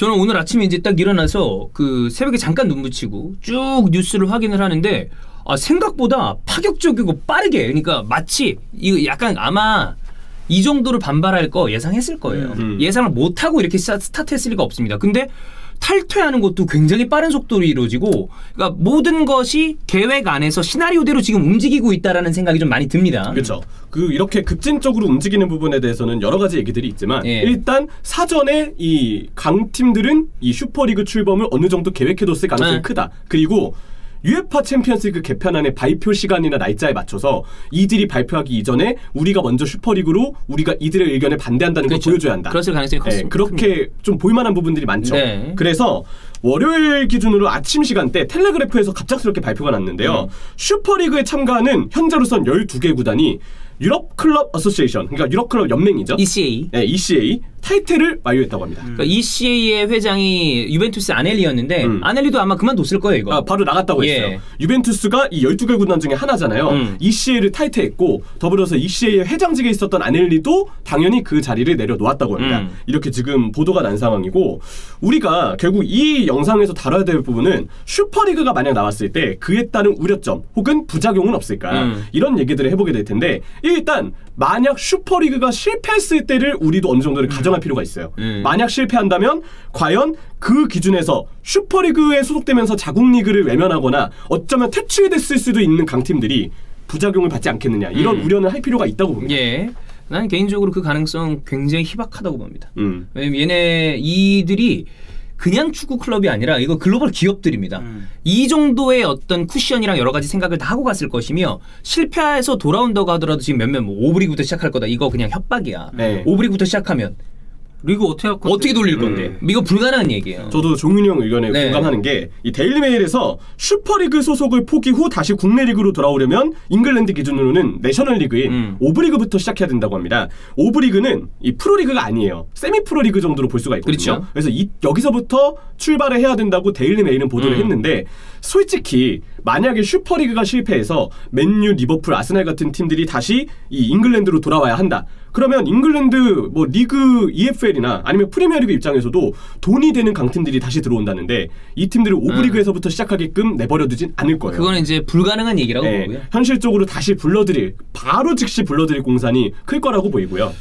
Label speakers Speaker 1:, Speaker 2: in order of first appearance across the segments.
Speaker 1: 저는 오늘 아침에 이제 딱 일어나서 그 새벽에 잠깐 눈 붙이고 쭉 뉴스를 확인을 하는데 생각보다 파격적이고 빠르게 그러니까 마치 이거 약간 아마 이 정도로 반발할 거 예상했을 거예요. 예상을 못하고 이렇게 스타트했을 리가 없습니다. 근데 탈퇴하는 것도 굉장히 빠른 속도로 이루어지고 그러니까 모든 것이 계획 안에서 시나리오대로 지금 움직이고 있다라는 생각이 좀 많이 듭니다.
Speaker 2: 그렇죠. 이렇게 급진적으로 움직이는 부분에 대해서는 여러 가지 얘기들이 있지만 일단 사전에 이 강팀들은 이 슈퍼리그 출범을 어느 정도 계획해뒀을 가능성이 크다. 그리고 UEFA 챔피언스리그 개편안의 발표 시간이나 날짜에 맞춰서 이들이 발표하기 이전에 우리가 먼저 슈퍼리그로 우리가 이들의 의견에 반대한다는 걸 보여줘야 한다.
Speaker 1: 그랬을 가능성이 컸습니다.
Speaker 2: 그렇게 좀 볼만한 부분들이 많죠.
Speaker 1: 네.
Speaker 2: 그래서 월요일 기준으로 아침 시간대 텔레그래프에서 갑작스럽게 발표가 났는데요. 슈퍼리그에 참가하는 현재로선 12개 구단이 유럽 클럽 어소시에이션, 그러니까 유럽 클럽 연맹이죠.
Speaker 1: ECA.
Speaker 2: 네, ECA 타이틀을 만료했다고 합니다.
Speaker 1: 그러니까 ECA의 회장이 유벤투스 아넬리였는데 아넬리도 아마 그만뒀을 거예요, 이거.
Speaker 2: 바로 나갔다고 했어요. 유벤투스가 이 12개 구단 중에 하나잖아요. ECA를 탈퇴했고 더불어서 ECA의 회장직에 있었던 아넬리도 당연히 그 자리를 내려놓았다고 합니다. 이렇게 지금 보도가 난 상황이고 우리가 결국 이 영상에서 다뤄야 될 부분은 슈퍼리그가 만약 나왔을 때 그에 따른 우려점 혹은 부작용은 없을까 이런 얘기들을 해보게 될 텐데 일단 만약 슈퍼리그가 실패했을 때를 우리도 어느 정도는 가정할 필요가 있어요. 만약 실패한다면 과연 그 기준에서 슈퍼리그에 소속되면서 자국리그를 외면하거나 어쩌면 퇴출됐을 수도 있는 강팀들이 부작용을 받지 않겠느냐 이런 우려는 할 필요가 있다고 봅니다.
Speaker 1: 예. 난 개인적으로 그 가능성 굉장히 희박하다고 봅니다. 왜냐면 이들이 그냥 축구 클럽이 아니라 이거 글로벌 기업들입니다. 이 정도의 어떤 쿠션이랑 여러 가지 생각을 다 하고 갔을 것이며 실패해서 돌아온다고 하더라도 지금 몇몇 오브리그부터 시작할 거다. 이거 그냥 협박이야. 오브리그부터 시작하면
Speaker 3: 리그
Speaker 1: 어떻게 돌릴 건데? 이거 불가능한 얘기예요.
Speaker 2: 저도 종윤이 형 의견에 공감하는 게 이 데일리메일에서 슈퍼리그 소속을 포기 후 다시 국내 리그로 돌아오려면 잉글랜드 기준으로는 내셔널리그인 오브리그부터 시작해야 된다고 합니다. 오브리그는 이 프로리그가 아니에요. 세미 프로리그 정도로 볼 수가 있거든요.
Speaker 1: 그렇죠.
Speaker 2: 그래서 여기서부터 출발을 해야 된다고 데일리메일은 보도를 했는데 솔직히 만약에 슈퍼리그가 실패해서 맨유, 리버풀, 아스날 같은 팀들이 다시 이 잉글랜드로 돌아와야 한다. 그러면 잉글랜드 뭐 리그 EFL이나 아니면 프리미어리그 입장에서도 돈이 되는 강팀들이 다시 들어온다는데 이 팀들을 오브리그에서부터 시작하게끔 내버려두진 않을 거예요.
Speaker 1: 그거는 이제 불가능한 얘기라고 보고요.
Speaker 2: 현실적으로 다시 바로 즉시 불러들일 공산이 클 거라고 보이고요.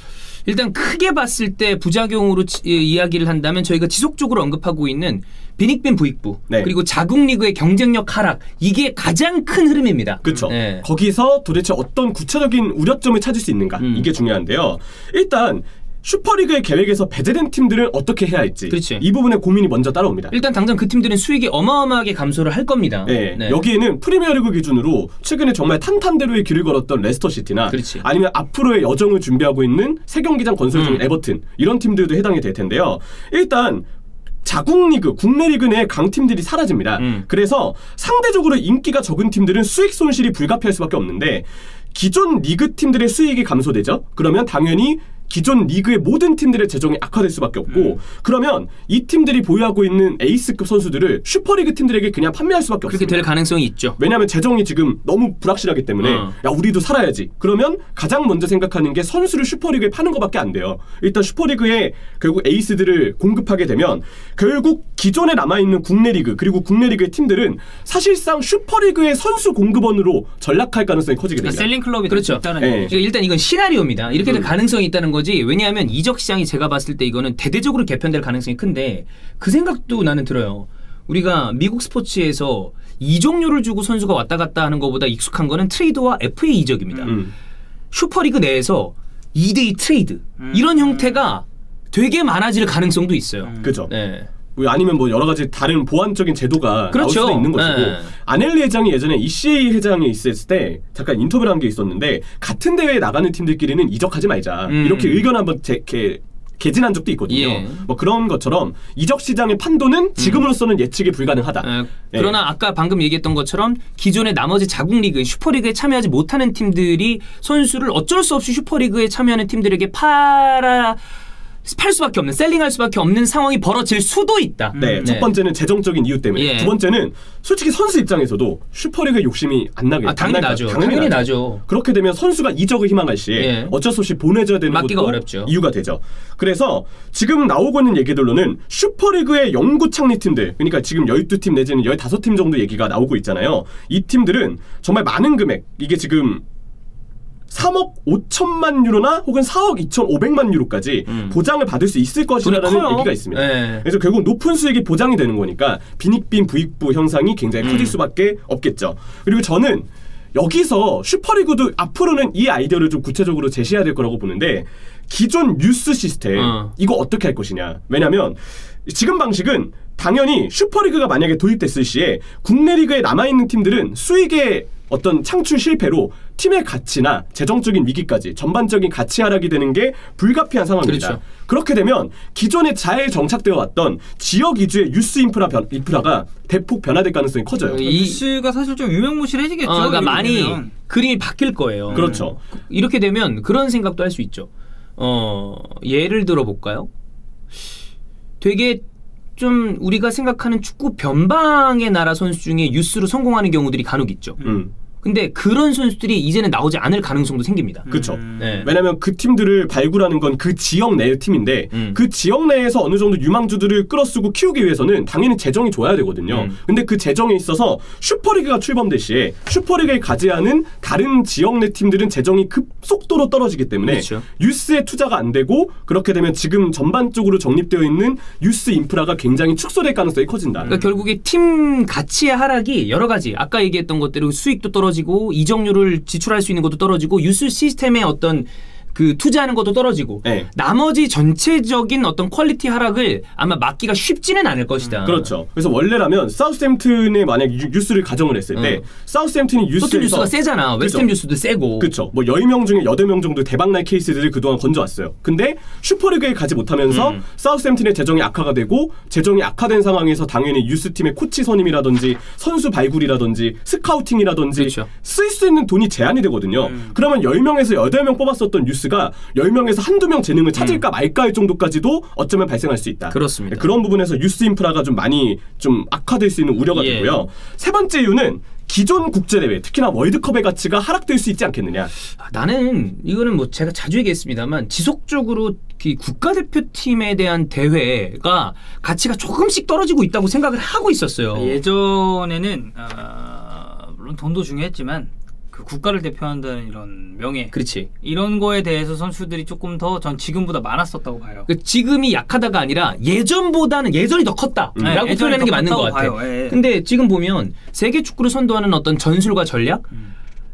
Speaker 1: 일단 크게 봤을 때 부작용으로 이야기를 한다면 저희가 지속적으로 언급하고 있는 빈익빈 부익부 그리고 자국리그의 경쟁력 하락 이게 가장 큰 흐름입니다.
Speaker 2: 그렇죠. 거기서 도대체 어떤 구체적인 우려점을 찾을 수 있는가 이게 중요한데요. 일단 슈퍼리그의 계획에서 배제된 팀들은 어떻게 해야 할지 이 부분에 고민이 먼저 따라옵니다.
Speaker 1: 일단 당장 그 팀들은 수익이 어마어마하게 감소를 할 겁니다.
Speaker 2: 여기에는 프리미어리그 기준으로 최근에 정말 탄탄대로의 길을 걸었던 레스터시티나 아니면 앞으로의 여정을 준비하고 있는 새 경기장 건설 중인 에버튼 이런 팀들도 해당이 될 텐데요. 일단 자국리그, 국내 리그 내 강팀들이 사라집니다. 그래서 상대적으로 인기가 적은 팀들은 수익 손실이 불가피할 수밖에 없는데 기존 리그 팀들의 수익이 감소되죠. 그러면 당연히 기존 리그의 모든 팀들의 재정이 악화될 수밖에 없고 그러면 이 팀들이 보유하고 있는 에이스급 선수들을 슈퍼리그 팀들에게 그냥 판매할 수밖에 없습니다.
Speaker 1: 그렇게 될 가능성이 있죠.
Speaker 2: 왜냐하면 재정이 지금 너무 불확실하기 때문에 야 우리도 살아야지. 그러면 가장 먼저 생각하는 게 선수를 슈퍼리그에 파는 것밖에 안 돼요. 일단 슈퍼리그에 결국 에이스들을 공급하게 되면 결국 기존에 남아있는 국내 리그 그리고 국내 리그의 팀들은 사실상 슈퍼리그의 선수 공급원으로 전락할 가능성이 커지게 됩니다.
Speaker 3: 셀링 클럽이 있다는
Speaker 1: 얘기죠. 일단 이건 시나리오입니다. 이렇게 될 가능성이 있다는 거지. 왜냐하면 이적 시장이 제가 봤을 때 이거는 대대적으로 개편될 가능성이 큰데 그 생각도 나는 들어요. 우리가 미국 스포츠에서 이적료를 주고 선수가 왔다 갔다 하는 것보다 익숙한 거는 트레이드와 FA 이적입니다. 슈퍼리그 내에서 2대2 트레이드 이런 형태가 되게 많아질 가능성도 있어요.
Speaker 2: 그렇죠. 아니면 뭐 여러 가지 다른 보완적인 제도가 나올 수도 있는 것이고 아넬리 회장이 예전에 ECA 회장에 있었을 때 잠깐 인터뷰를 한 게 있었는데 같은 대회에 나가는 팀들끼리는 이적하지 말자 이렇게 의견 한번 개진한 적도 있거든요. 뭐 그런 것처럼 이적 시장의 판도는 지금으로서는 예측이 불가능하다.
Speaker 1: 그러나 아까 방금 얘기했던 것처럼 기존의 나머지 자국리그, 슈퍼리그에 참여하지 못하는 팀들이 선수를 어쩔 수 없이 슈퍼리그에 참여하는 팀들에게 팔 수밖에 없는 셀링할 수밖에 없는 상황이 벌어질 수도 있다.
Speaker 2: 네, 첫 번째는 재정적인 이유 때문에.
Speaker 1: 예.
Speaker 2: 두 번째는 솔직히 선수 입장에서도 슈퍼리그의 욕심이 안 나게.
Speaker 1: 당연히 나죠. 당연히 나죠.
Speaker 2: 그렇게 되면 선수가 이적을 희망할 시에 어쩔 수 없이 보내줘야 되는 것도
Speaker 1: 어렵죠.
Speaker 2: 이유가 되죠. 그래서 지금 나오고 있는 얘기들로는 슈퍼리그의 영구 창립팀들, 그러니까 지금 12팀 내지는 15팀 정도 얘기가 나오고 있잖아요. 이 팀들은 정말 많은 금액, 이게 지금 3억 5천만 유로나 혹은 4억 2,500만 유로까지 보장을 받을 수 있을 것이라는 얘기가 있습니다.
Speaker 1: 네.
Speaker 2: 그래서 결국 높은 수익이 보장이 되는 거니까 빈익빈 부익부 형상이 굉장히 커질 수밖에 없겠죠. 그리고 저는 여기서 슈퍼리그도 앞으로는 이 아이디어를 좀 구체적으로 제시해야 될 거라고 보는데, 기존 뉴스 시스템 이거 어떻게 할 것이냐. 왜냐하면 지금 방식은 당연히 슈퍼리그가 만약에 도입됐을 시에 국내 리그에 남아있는 팀들은 수익의 어떤 창출 실패로 팀의 가치나 재정적인 위기까지 전반적인 가치 하락이 되는 게 불가피한 상황입니다.
Speaker 1: 그렇죠.
Speaker 2: 그렇게 되면 기존에 잘 정착되어 왔던 지역 위주의 뉴스 인프라가 대폭 변화될 가능성이 커져요.
Speaker 3: 뉴스가 사실 좀 유명무실해지겠죠.
Speaker 1: 그러니까 많이 그림이 바뀔 거예요.
Speaker 2: 그렇죠.
Speaker 1: 이렇게 되면 그런 생각도 할 수 있죠. 예를 들어 볼까요? 되게 좀 우리가 생각하는 축구 변방의 나라 선수 중에 뉴스로 성공하는 경우들이 간혹 있죠. 근데 그런 선수들이 이제는 나오지 않을 가능성도 생깁니다.
Speaker 2: 그렇죠.
Speaker 1: 네.
Speaker 2: 왜냐하면 그 팀들을 발굴하는 건 그 지역 내의 팀인데 그 지역 내에서 어느 정도 유망주들을 끌어쓰고 키우기 위해서는 당연히 재정이 좋아야 되거든요. 근데 그 재정에 있어서 슈퍼리그가 출범될 시에 슈퍼리그에 가지하는 다른 지역 내 팀들은 재정이 급속도로 떨어지기 때문에
Speaker 1: 그렇죠.
Speaker 2: 뉴스에 투자가 안 되고, 그렇게 되면 지금 전반적으로 정립되어 있는 뉴스 인프라가 굉장히 축소될 가능성이 커진다.
Speaker 1: 그러니까 결국에 팀 가치의 하락이 여러 가지, 아까 얘기했던 것대로 수익도 떨어지고 이적료를 지출할 수 있는 것도 떨어지고 뉴스 시스템의 어떤 그 투자하는 것도 떨어지고 나머지 전체적인 어떤 퀄리티 하락을 아마 막기가 쉽지는 않을 것이다.
Speaker 2: 그렇죠. 그래서 원래라면 사우스햄튼에 만약 뉴스를 가정을 했을 때 사우스햄튼이 뉴스에서
Speaker 1: 뉴스가 세잖아. 웨스트햄 뉴스도 세고.
Speaker 2: 그렇죠. 뭐 10명 중에 8명 정도 대박날 케이스들을 그동안 건져왔어요. 근데 슈퍼리그에 가지 못하면서 사우스햄튼의 재정이 악화가 되고, 재정이 악화된 상황에서 당연히 뉴스팀의 코치 선임이라든지 선수 발굴이라든지 스카우팅이라든지 쓸 수 있는 돈이 제한이 되거든요. 그러면 10명에서 8명 뽑았었던 뉴스가 10명에서 한두 명 재능을 찾을까 말까 할 정도까지도 어쩌면 발생할 수 있다.
Speaker 1: 그렇습니다.
Speaker 2: 그런 부분에서 뉴스 인프라가 좀 많이 좀 악화될 수 있는 우려가 되고요. 세 번째 이유는 기존 국제대회, 특히나 월드컵의 가치가 하락될 수 있지 않겠느냐.
Speaker 1: 나는 이거는 뭐 제가 자주 얘기했습니다만 지속적으로 국가대표팀에 대한 대회가 가치가 조금씩 떨어지고 있다고 생각을 하고 있었어요.
Speaker 3: 예전에는 물론 돈도 중요했지만 그 국가를 대표한다는 이런 명예,
Speaker 1: 그렇지.
Speaker 3: 이런 거에 대해서 선수들이 조금 더 전 지금보다 많았었다고 봐요.
Speaker 1: 지금이 약하다가 아니라 예전보다는 예전이 더 컸다라고 표현하는 게 맞는 것 같아요. 근데 지금 보면 세계 축구를 선도하는 어떤 전술과 전략,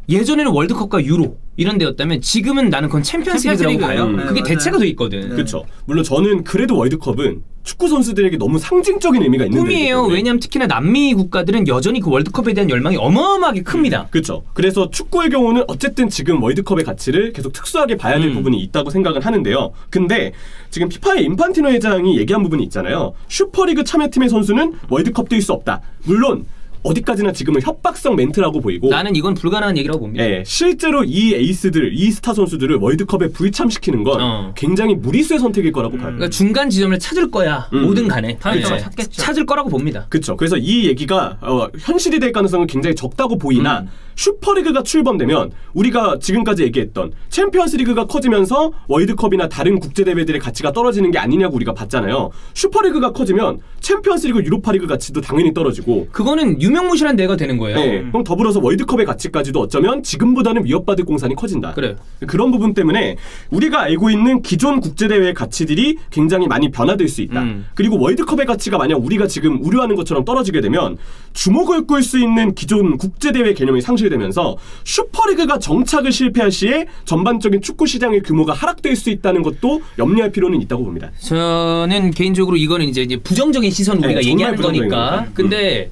Speaker 1: 예전에는 월드컵과 유로 이런 데였다면 지금은 나는 그건 챔피언스리그라고 봐요. 그게 대체가 돼 있거든.
Speaker 2: 그렇죠. 물론 저는 그래도 월드컵은 축구 선수들에게 너무 상징적인 의미가 있는
Speaker 1: 꿈이에요. 왜냐하면 특히나 남미 국가들은 여전히 그 월드컵에 대한 열망이 어마어마하게 큽니다.
Speaker 2: 그렇죠. 그래서 축구의 경우는 어쨌든 지금 월드컵의 가치를 계속 특수하게 봐야 될 부분이 있다고 생각은 하는데요. 근데 지금 피파의 인판티노 회장이 얘기한 부분이 있잖아요. 슈퍼리그 참여팀의 선수는 월드컵 뛸 수 없다. 물론 어디까지나 지금은 협박성 멘트라고 보이고,
Speaker 1: 나는 이건 불가능한 얘기라고 봅니다.
Speaker 2: 실제로 이 에이스들, 이 스타 선수들을 월드컵에 불참시키는 건 굉장히 무리수의 선택일 거라고 봐요.
Speaker 1: 그러니까 중간 지점을 찾을 거야. 뭐든 간에.
Speaker 3: 찾겠죠.
Speaker 1: 찾을 거라고 봅니다.
Speaker 2: 그렇죠. 그래서 이 얘기가 현실이 될 가능성은 굉장히 적다고 보이나 슈퍼리그가 출범되면 우리가 지금까지 얘기했던 챔피언스리그가 커지면서 월드컵이나 다른 국제대회들의 가치가 떨어지는 게 아니냐고 우리가 봤잖아요. 슈퍼리그가 커지면 챔피언스리그, 유로파리그 가치도 당연히 떨어지고,
Speaker 1: 그거는 유명무실한 대가 되는 거예요.
Speaker 2: 그럼 더불어서 월드컵의 가치까지도 어쩌면 지금보다는 위협받을 공산이 커진다.
Speaker 1: 그래요.
Speaker 2: 그런 부분 때문에 우리가 알고 있는 기존 국제대회의 가치들이 굉장히 많이 변화될 수 있다. 그리고 월드컵의 가치가 만약 우리가 지금 우려하는 것처럼 떨어지게 되면 주목을 끌 수 있는 기존 국제대회 개념이 상실되면서 슈퍼리그가 정착을 실패할 시에 전반적인 축구 시장의 규모가 하락될 수 있다는 것도 염려할 필요는 있다고 봅니다.
Speaker 1: 저는 개인적으로 이거는 이제 부정적인 시선 우리가 얘기하는 거니까. 근데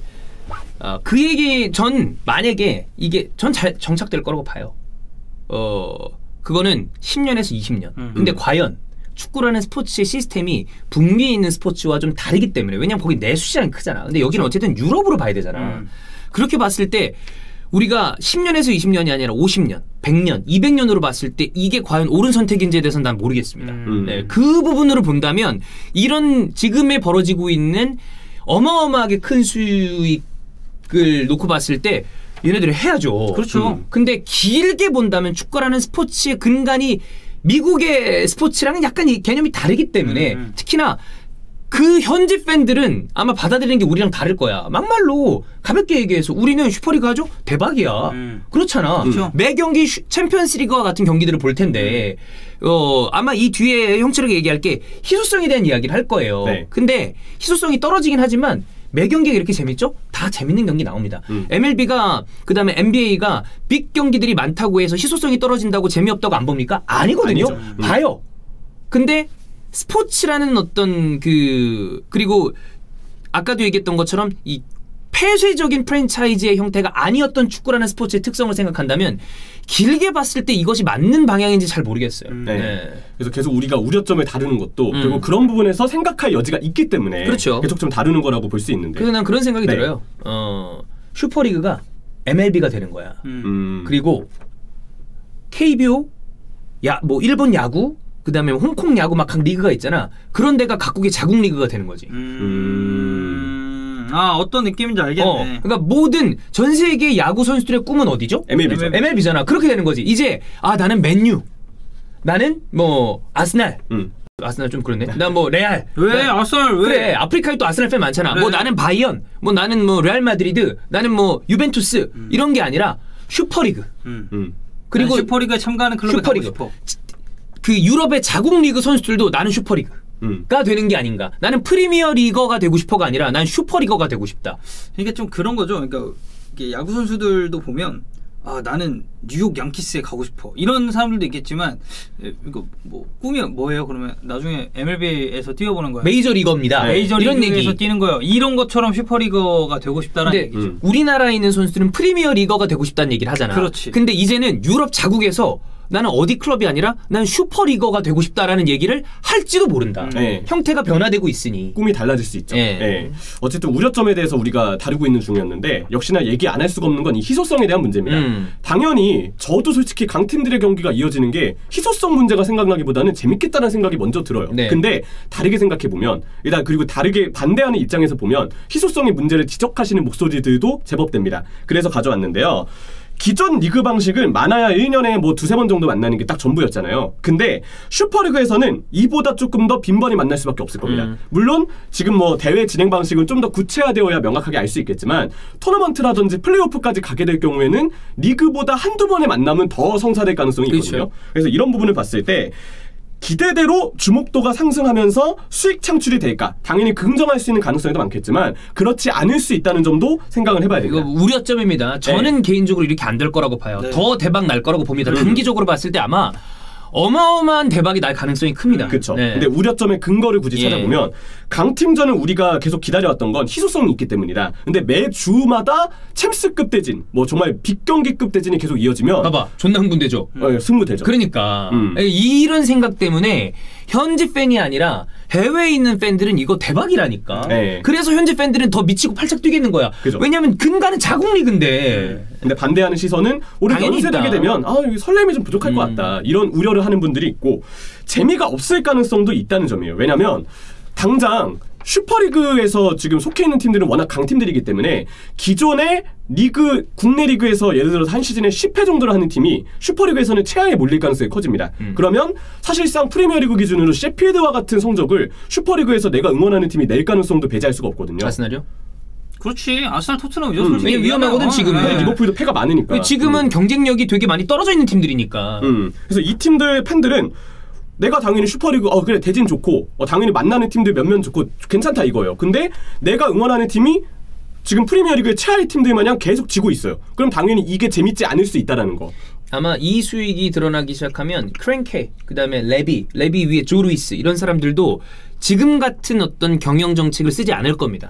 Speaker 1: 그 얘기 전 만약에 이게 전 잘 정착될 거라고 봐요. 그거는 10년에서 20년. 근데 과연 축구라는 스포츠의 시스템이 북미에 있는 스포츠와 좀 다르기 때문에, 왜냐면 거기 내수 시장이 크잖아. 근데 여기는 어쨌든 유럽으로 봐야 되잖아. 그렇게 봤을 때 우리가 10년에서 20년이 아니라 50년, 100년, 200년으로 봤을 때 이게 과연 옳은 선택인지에 대해서는 난 모르겠습니다. 네, 그 부분으로 본다면 이런 지금에 벌어지고 있는 어마어마하게 큰 수익을 놓고 봤을 때 얘네들이 해야죠.
Speaker 3: 그렇죠.
Speaker 1: 근데 길게 본다면 축구라는 스포츠의 근간이 미국의 스포츠랑은 약간 이 개념이 다르기 때문에 특히나 그 현지 팬들은 아마 받아들이는 게 우리랑 다를 거야. 막말로 가볍게 얘기해서 우리는 슈퍼리그 하죠? 대박이야. 그렇잖아. 매 경기 챔피언스리그와 같은 경기들을 볼 텐데 아마 이 뒤에 형철이가 얘기할 게 희소성에 대한 이야기를 할 거예요.
Speaker 2: 네.
Speaker 1: 근데 희소성이 떨어지긴 하지만 매 경기가 이렇게 재밌죠? 다 재밌는 경기 나옵니다. MLB가 그다음에 NBA가 빅 경기들이 많다고 해서 희소성이 떨어진다고 재미없다고 안 봅니까? 아니거든요. 봐요. 근데 스포츠라는 어떤 그리고 아까도 얘기했던 것처럼 이 폐쇄적인 프랜차이즈의 형태가 아니었던 축구라는 스포츠의 특성을 생각한다면 길게 봤을 때 이것이 맞는 방향인지 잘 모르겠어요.
Speaker 2: 네. 그래서 계속 우리가 우려점을 다루는 것도 결국 그런 부분에서 생각할 여지가 있기 때문에
Speaker 1: 그렇죠.
Speaker 2: 계속 좀 다루는 거라고 볼 수 있는데.
Speaker 1: 그래서 난 그런 생각이 들어요. 슈퍼리그가 MLB가 되는 거야. 그리고 KBO, 뭐 일본 야구, 그다음에 홍콩 야구 막 각 리그가 있잖아. 그런 데가 각국의 자국 리그가 되는 거지.
Speaker 3: 어떤 느낌인지 알겠네.
Speaker 1: 그러니까 모든 전 세계 야구 선수들의 꿈은 어디죠?
Speaker 2: MLB죠.
Speaker 1: MLB잖아. 그렇게 되는 거지. 이제 나는 맨유, 나는 뭐 아스날. 아스날 좀 그렇네. 난 뭐 레알.
Speaker 3: 왜 아스날 왜?
Speaker 1: 그래. 아프리카에 또 아스날 팬 많잖아.
Speaker 3: 그래.
Speaker 1: 뭐 나는 바이언, 뭐 나는 뭐 레알 마드리드, 나는 뭐 유벤투스 이런 게 아니라 슈퍼리그.
Speaker 3: 그리고 슈퍼리그에 참가하는 클럽에 가고 싶어.
Speaker 1: 그 유럽의 자국 리그 선수들도 나는 슈퍼리그가 되는 게 아닌가. 나는 프리미어 리거가 되고 싶어가 아니라 난 슈퍼리거가 되고 싶다.
Speaker 3: 이게 좀 그런 거죠. 그러니까 이게 야구 선수들도 보면 나는 뉴욕 양키스에 가고 싶어. 이런 사람들도 있겠지만 이거 뭐 꿈이 뭐예요? 그러면 나중에 MLB에서 뛰어보는 거예요.
Speaker 1: 메이저 리거입니다.
Speaker 3: 메이저
Speaker 1: 이런
Speaker 3: 리그에서
Speaker 1: 얘기.
Speaker 3: 뛰는 거예요. 이런 것처럼 슈퍼리거가 되고 싶다라는 얘기죠.
Speaker 1: 우리나라에 있는 선수들은 프리미어 리거가 되고 싶다는 얘기를 하잖아.
Speaker 3: 그렇지.
Speaker 1: 근데 이제는 유럽 자국에서 나는 어디 클럽이 아니라 난 슈퍼리거가 되고 싶다라는 얘기를 할지도 모른다. 형태가 변화되고 있으니.
Speaker 2: 꿈이 달라질 수 있죠. 어쨌든 우려점에 대해서 우리가 다루고 있는 중이었는데 역시나 얘기 안 할 수가 없는 건 이 희소성에 대한 문제입니다. 당연히 저도 솔직히 강팀들의 경기가 이어지는 게 희소성 문제가 생각나기보다는 재밌겠다는 생각이 먼저 들어요. 근데 다르게 생각해보면 일단 그리고 다르게 반대하는 입장에서 보면 희소성의 문제를 지적하시는 목소리들도 제법 됩니다. 그래서 가져왔는데요. 기존 리그 방식은 많아야 1년에 뭐 2-3번 정도 만나는 게 딱 전부였잖아요. 근데 슈퍼리그에서는 이보다 조금 더 빈번히 만날 수밖에 없을 겁니다. 물론 지금 뭐 대회 진행 방식은 좀 더 구체화되어야 명확하게 알 수 있겠지만 토너먼트라든지 플레이오프까지 가게 될 경우에는 리그보다 한두 번의 만남은 더 성사될 가능성이 있거든요.
Speaker 1: 그렇죠.
Speaker 2: 그래서 이런 부분을 봤을 때 기대대로 주목도가 상승하면서 수익 창출이 될까? 당연히 긍정할 수 있는 가능성이 더 많겠지만 그렇지 않을 수 있다는 점도 생각을 해봐야 됩니다.
Speaker 1: 이거 우려점입니다. 저는 개인적으로 이렇게 안 될 거라고 봐요. 더 대박 날 거라고 봅니다. 단기적으로 봤을 때 아마 어마어마한 대박이 날 가능성이 큽니다.
Speaker 2: 그렇죠. 근데 우려점의 근거를 굳이 찾아보면 강팀전은 우리가 계속 기다려왔던 건 희소성이 있기 때문이다. 근데 매주마다 챔스급 대진, 뭐 정말 빅경기급 대진이 계속 이어지면
Speaker 1: 봐봐. 존나 흥분되죠.
Speaker 2: 승부되죠.
Speaker 1: 그러니까 이런 생각 때문에 현지 팬이 아니라 해외에 있는 팬들은 이거 대박이라니까. 그래서 현지 팬들은 더 미치고 팔짝 뛰겠는 거야.
Speaker 2: 그죠.
Speaker 1: 왜냐하면 근간은 자국 리그인데.
Speaker 2: 근데 반대하는 시선은 올해 연세 되게 되면 설렘이 좀 부족할 것 같다. 이런 우려를 하는 분들이 있고 재미가 없을 가능성도 있다는 점이에요. 왜냐하면 당장 슈퍼리그에서 지금 속해 있는 팀들은 워낙 강팀들이기 때문에 기존의 리그, 국내 리그에서 예를 들어서 한 시즌에 10회 정도를 하는 팀이 슈퍼리그에서는 최하에 몰릴 가능성이 커집니다. 그러면 사실상 프리미어리그 기준으로 셰필드와 같은 성적을 슈퍼리그에서 내가 응원하는 팀이 낼 가능성도 배제할 수가 없거든요.
Speaker 1: 아스날이요?
Speaker 3: 그렇지. 아스날 토트넘이죠. 솔직히
Speaker 1: 위험하거든 지금은.
Speaker 2: 리버풀도 패가 많으니까.
Speaker 1: 지금은 경쟁력이 되게 많이 떨어져 있는 팀들이니까.
Speaker 2: 그래서 이 팀들 팬들은 내가 당연히 슈퍼리그 그래 대진 좋고 당연히 만나는 팀들 몇몇 좋고 괜찮다 이거예요. 근데 내가 응원하는 팀이 지금 프리미어리그의 최하위 팀들 마냥 계속 지고 있어요. 그럼 당연히 이게 재밌지 않을 수 있다라는 거.
Speaker 1: 아마 이 수익이 드러나기 시작하면 크랭케, 그다음에 레비 위에 조 루이스 이런 사람들도 지금 같은 어떤 경영 정책을 쓰지 않을 겁니다.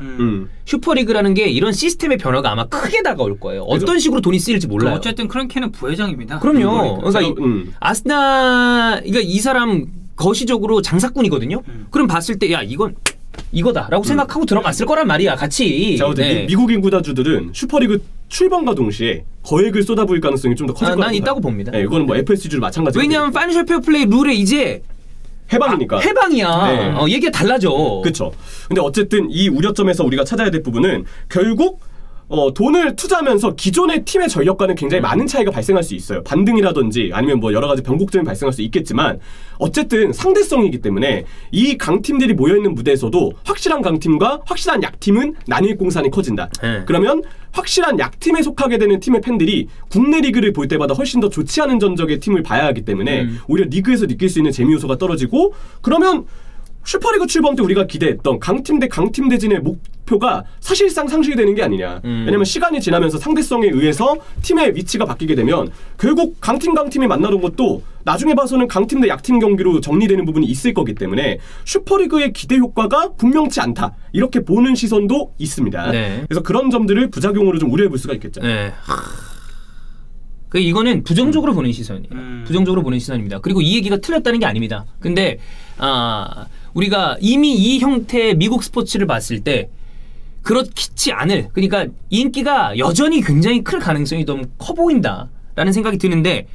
Speaker 1: 슈퍼리그라는 게 이런 시스템의 변화가 아마 크게 다가올 거예요. 어떤 식으로 돈이 쓰일지 몰라요.
Speaker 3: 어쨌든 크랭케는 부회장입니다.
Speaker 1: 그럼요. 그러니까 아스날, 그러니까 이 사람 거시적으로 장사꾼이거든요. 그럼 봤을 때 야 이거다라고 생각하고 들어갔을 거란 말이야. 같이.
Speaker 2: 자, 미국인 구다주들은 슈퍼리그 출범과 동시에 거액을 쏟아부을 가능성이 좀 더 커질 거라고
Speaker 1: 난 있다고 봅니다.
Speaker 2: 네, 이거는 뭐 FSG도 마찬가지고.
Speaker 1: 왜냐하면 파이낸셜 페어플레이 룰에 이제
Speaker 2: 해방이니까.
Speaker 1: 해방이야.
Speaker 2: 네.
Speaker 1: 얘기가 달라져.
Speaker 2: 그렇죠. 근데 어쨌든 이 우려점에서 우리가 찾아야 될 부분은 결국 돈을 투자하면서 기존의 팀의 전력과는 굉장히 많은 차이가 발생할 수 있어요. 반등이라든지 아니면 뭐 여러 가지 변곡점이 발생할 수 있겠지만 어쨌든 상대성이기 때문에 이 강팀들이 모여있는 무대에서도 확실한 강팀과 확실한 약팀은 난일 공산이 커진다. 그러면 확실한 약팀에 속하게 되는 팀의 팬들이 국내 리그를 볼 때마다 훨씬 더 좋지 않은 전적의 팀을 봐야 하기 때문에 오히려 리그에서 느낄 수 있는 재미 요소가 떨어지고 그러면 슈퍼리그 출범 때 우리가 기대했던 강팀 대 강팀 대진의 목표가 사실상 상실이 되는 게 아니냐. 왜냐면 시간이 지나면서 상대성에 의해서 팀의 위치가 바뀌게 되면 결국 강팀이 만나던 것도 나중에 봐서는 강팀 대 약팀 경기로 정리되는 부분이 있을 거기 때문에 슈퍼리그의 기대 효과가 분명치 않다. 이렇게 보는 시선도 있습니다.
Speaker 1: 네.
Speaker 2: 그래서 그런 점들을 부작용으로 좀 우려해 볼 수가 있겠죠.
Speaker 1: 네. 이거는 부정적으로 보는 시선이에요. 부정적으로 보는 시선입니다. 그리고 이 얘기가 틀렸다는 게 아닙니다. 근데 우리가 이미 이 형태의 미국 스포츠를 봤을 때 그렇지 않을, 그러니까 인기가 여전히 굉장히 클 가능성이 좀 커 보인다라는 생각이 드는데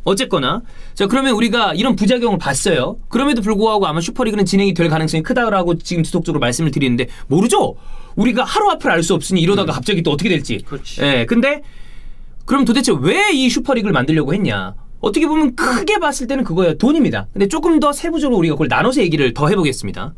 Speaker 1: 어쨌거나 자 그러면 우리가 이런 부작용을 봤어요. 그럼에도 불구하고 아마 슈퍼리그는 진행이 될 가능성이 크다라고 지금 지속적으로 말씀을 드리는데 모르죠. 우리가 하루 앞을 알 수 없으니 이러다가 갑자기 또 어떻게 될지.
Speaker 3: 그렇지.
Speaker 1: 예, 근데 그럼 도대체 왜 이 슈퍼리그를 만들려고 했냐? 어떻게 보면 크게 봤을 때는 그거예요. 돈입니다. 근데 조금 더 세부적으로 우리가 그걸 나눠서 얘기를 더 해보겠습니다.